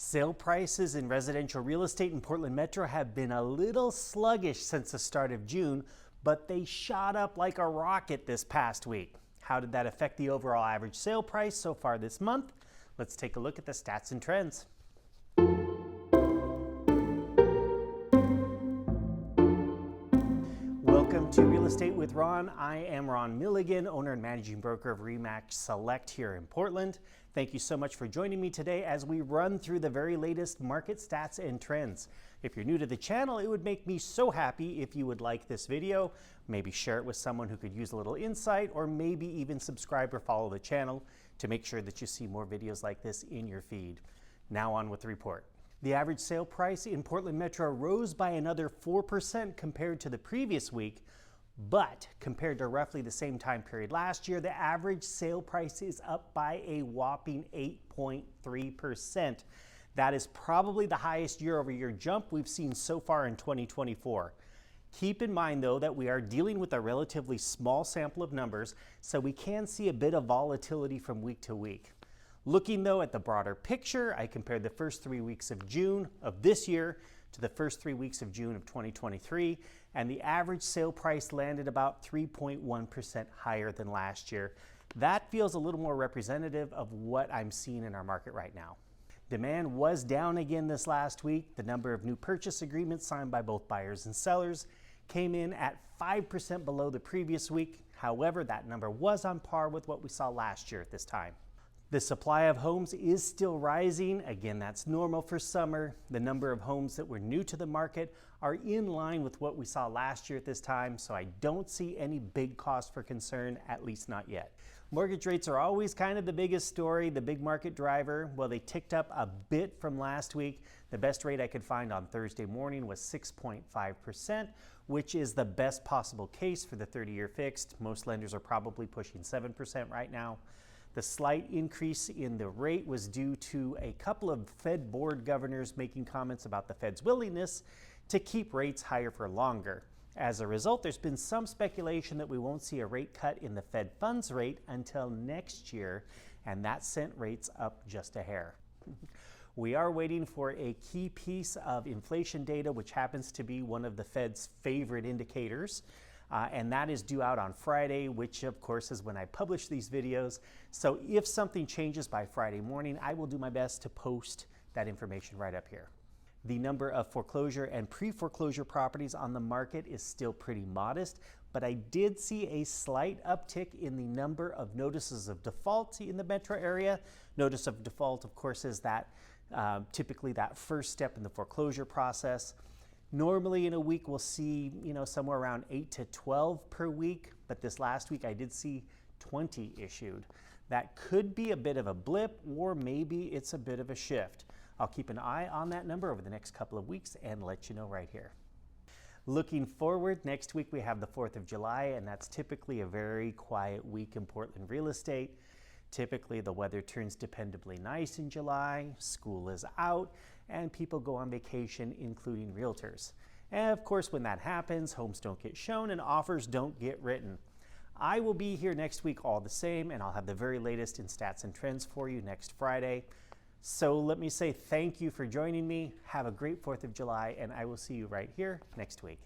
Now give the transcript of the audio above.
Sale prices in residential real estate in Portland Metro have been a little sluggish since the start of June, but they shot up like a rocket this past week. How did that affect the overall average sale price so far this month? Let's take a look at the stats and trends. Welcome to Real Estate with Ron. I am Ron Milligan, owner and managing broker of RE/MAX Select here in Portland. Thank you so much for joining me today as we run through the very latest market stats and trends. If you're new to the channel, it would make me so happy if you would like this video, maybe share it with someone who could use a little insight, or maybe even subscribe or follow the channel to make sure that you see more videos like this in your feed. Now on with the report. The average sale price in Portland Metro rose by another 4% compared to the previous week, but compared to roughly the same time period last year, the average sale price is up by a whopping 8.3%. That is probably the highest year-over-year jump we've seen so far in 2024. Keep in mind, though, that we are dealing with a relatively small sample of numbers, so we can see a bit of volatility from week to week. Looking, though, at the broader picture, I compared the first 3 weeks of June of this year to the first 3 weeks of June of 2023, and the average sale price landed about 3.1% higher than last year. That feels a little more representative of what I'm seeing in our market right now. Demand was down again this last week. The number of new purchase agreements signed by both buyers and sellers came in at 5% below the previous week. However, that number was on par with what we saw last year at this time. The supply of homes is still rising. Again, that's normal for summer. The number of homes that were new to the market are in line with what we saw last year at this time, so I don't see any big cause for concern, at least not yet. Mortgage rates are always kind of the biggest story, the big market driver. Well, they ticked up a bit from last week. The best rate I could find on Thursday morning was 6.5%, which is the best possible case for the 30-year fixed. Most lenders are probably pushing 7% right now. The slight increase in the rate was due to a couple of Fed board governors making comments about the Fed's willingness to keep rates higher for longer. As a result, there's been some speculation that we won't see a rate cut in the Fed funds rate until next year, and that sent rates up just a hair. We are waiting for a key piece of inflation data, which happens to be one of the Fed's favorite indicators. And that is due out on Friday, which of course is when I publish these videos. So if something changes by Friday morning, I will do my best to post that information right up here. The number of foreclosure and pre-foreclosure properties on the market is still pretty modest, but I did see a slight uptick in the number of notices of default in the metro area. Notice of default, of course, is that typically that first step in the foreclosure process. Normally in a week we'll see, somewhere around 8 to 12 per week, but this last week I did see 20 issued. That could be a bit of a blip, or maybe it's a bit of a shift. I'll keep an eye on that number over the next couple of weeks and let you know right here. Looking forward, next week we have the 4th of July, and that's typically a very quiet week in Portland real estate. Typically the weather turns dependably nice in July, school is out, and people go on vacation, including realtors. And of course, when that happens, homes don't get shown and offers don't get written. I will be here next week all the same, and I'll have the very latest in stats and trends for you next Friday. So let me say thank you for joining me. Have a great 4th of July, and I will see you right here next week.